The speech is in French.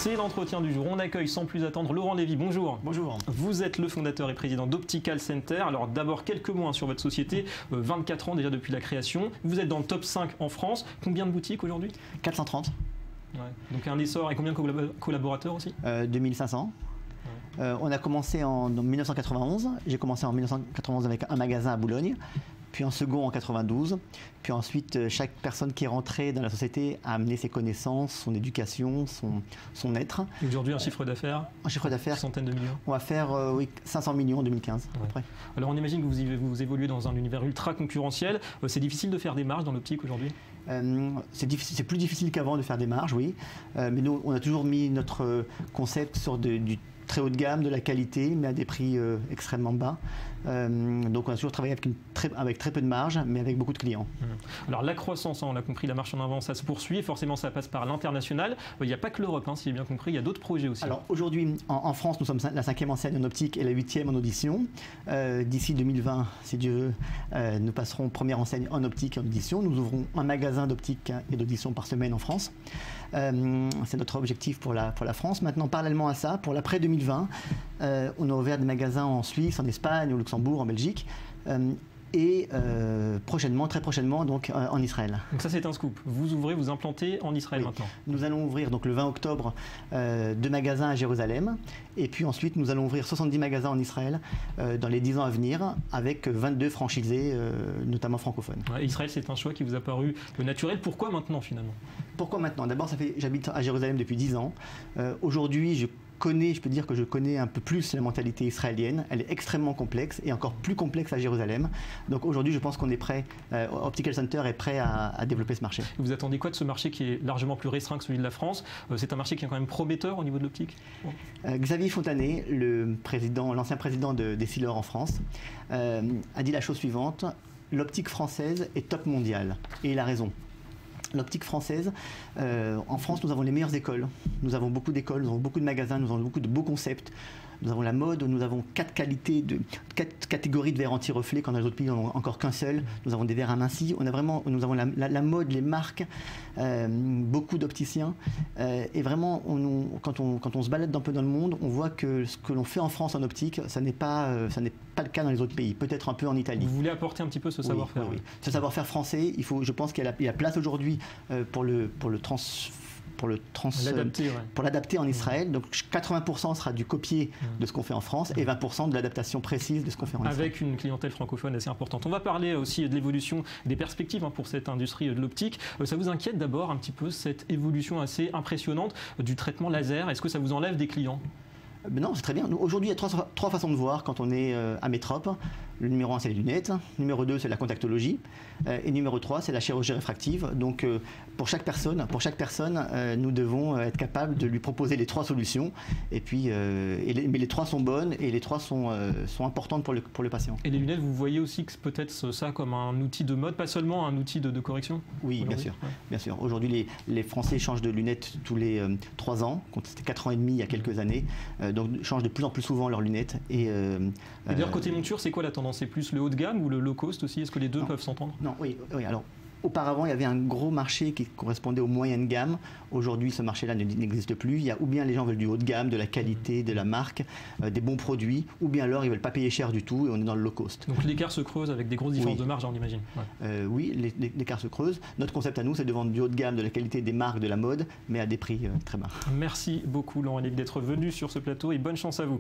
C'est l'entretien du jour. On accueille sans plus attendre Laurent Lévy. Bonjour. Bonjour. Vous êtes le fondateur et président d'Optical Center. Alors d'abord quelques mots sur votre société. 24 ans déjà depuis la création. Vous êtes dans le top 5 en France. Combien de boutiques aujourd'hui? 430. Ouais. Donc un essor et combien de collaborateurs aussi? 2500. On a commencé en 1991. J'ai commencé en 1991 avec un magasin à Boulogne, puis un second en 92. Puis ensuite, chaque personne qui est rentrée dans la société a amené ses connaissances, son éducation, son être. Aujourd'hui, un chiffre d'affaires? Un chiffre d'affaires. Centaines de millions. On va faire 500 millions en 2015 à peu près. Alors on imagine que vous évoluez dans un univers ultra concurrentiel. C'est difficile de faire des marges dans l'optique aujourd'hui? C'est plus difficile qu'avant de faire des marges, oui. Mais nous, on a toujours mis notre concept sur du très haut de gamme, de la qualité, mais à des prix extrêmement bas. Donc on a toujours travaillé avec très peu de marge, mais avec beaucoup de clients. Alors la croissance, on l'a compris, la marche en avant, ça se poursuit. Forcément, ça passe par l'international. Il n'y a pas que l'Europe, si j'ai bien compris, il y a d'autres projets aussi. Alors aujourd'hui, en France, nous sommes la 5e enseigne en optique et la 8e en audition. D'ici 2020, si Dieu veut, nous passerons première enseigne en optique et en audition. Nous ouvrons un magasin d'optique et d'audition par semaine en France. C'est notre objectif pour la France. Maintenant, parallèlement à ça, pour l'après 2020, on a ouvert des magasins en Suisse, en Espagne, au Luxembourg, en Belgique. Et très prochainement, donc en Israël. Donc ça c'est un scoop. Vous ouvrez, vous implantez en Israël maintenant. Nous allons ouvrir donc le 20 octobre 2 magasins à Jérusalem. Et puis ensuite nous allons ouvrir 70 magasins en Israël dans les 10 ans à venir avec 22 franchisés, notamment francophones. Ouais, Israël c'est un choix qui vous a paru naturel. Pourquoi maintenant finalement? Pourquoi maintenant? D'abord j'habite à Jérusalem depuis 10 ans. Aujourd'hui je peux dire que je connais un peu plus la mentalité israélienne. Elle est extrêmement complexe et encore plus complexe à Jérusalem. Donc aujourd'hui, je pense qu'on est prêt, Optical Center est prêt à développer ce marché. Vous attendez quoi de ce marché qui est largement plus restreint que celui de la France? C'est un marché qui est quand même prometteur au niveau de l'optique? Xavier Fontanet, l'ancien président d'Essilor en France, a dit la chose suivante: l'optique française est top mondiale. Et il a raison. L'optique française, en France, nous avons les meilleures écoles. Nous avons beaucoup d'écoles, nous avons beaucoup de magasins, nous avons beaucoup de beaux concepts. Nous avons la mode, nous avons 4 catégories de verres anti-reflets, quand dans les autres pays, on n'en a encore qu'un seul. Nous avons des verres amincis. Nous avons la mode, les marques, beaucoup d'opticiens. Et vraiment, quand on se balade un peu dans le monde, on voit que ce que l'on fait en France en optique, ça n'est pas le cas dans les autres pays. Peut-être un peu en Italie. Vous voulez apporter un petit peu ce savoir-faire? Oui. Ce savoir-faire français, je pense qu'il y a place aujourd'hui pour l'adapter en Israël. Donc 80% sera du copier de ce qu'on fait en France et 20% de l'adaptation précise de ce qu'on fait en Israël. Avec une clientèle francophone assez importante. On va parler aussi de l'évolution des perspectives pour cette industrie de l'optique. Ça vous inquiète d'abord un petit peu cette évolution assez impressionnante du traitement laser? Est-ce que ça vous enlève des clients? Non, c'est très bien. Aujourd'hui, il y a trois façons de voir quand on est à Métrope. Le numéro 1, c'est les lunettes. Numéro 2, c'est la contactologie. Et numéro 3, c'est la chirurgie réfractive. Donc, pour chaque personne, nous devons être capables de lui proposer les 3 solutions. Et puis, mais les 3 sont bonnes et les 3 sont importantes pour le patient. Et les lunettes, vous voyez aussi que peut-être ça comme un outil de mode, pas seulement un outil de correction? Oui, bien sûr. Ouais. Bien sûr. Aujourd'hui, les Français changent de lunettes tous les 3 ans. C'était 4 ans et demi il y a quelques années. Donc, changent de plus en plus souvent leurs lunettes. Et d'ailleurs, côté monture, c'est quoi la tendance? C'est plus le haut de gamme ou le low cost aussi? Est-ce que les deux peuvent s'entendre? Non, oui. Alors, auparavant, il y avait un gros marché qui correspondait aux moyennes gammes. Aujourd'hui, ce marché-là n'existe plus. Il y a ou bien les gens veulent du haut de gamme, de la qualité, de la marque, des bons produits, ou bien alors ils ne veulent pas payer cher du tout et on est dans le low cost. Donc l'écart se creuse avec des grosses différences de marge, on imagine. Ouais. Oui, l'écart se creuse. Notre concept à nous, c'est de vendre du haut de gamme, de la qualité, des marques, de la mode, mais à des prix très bas. Merci beaucoup Laurent Lévy d'être venu sur ce plateau et bonne chance à vous.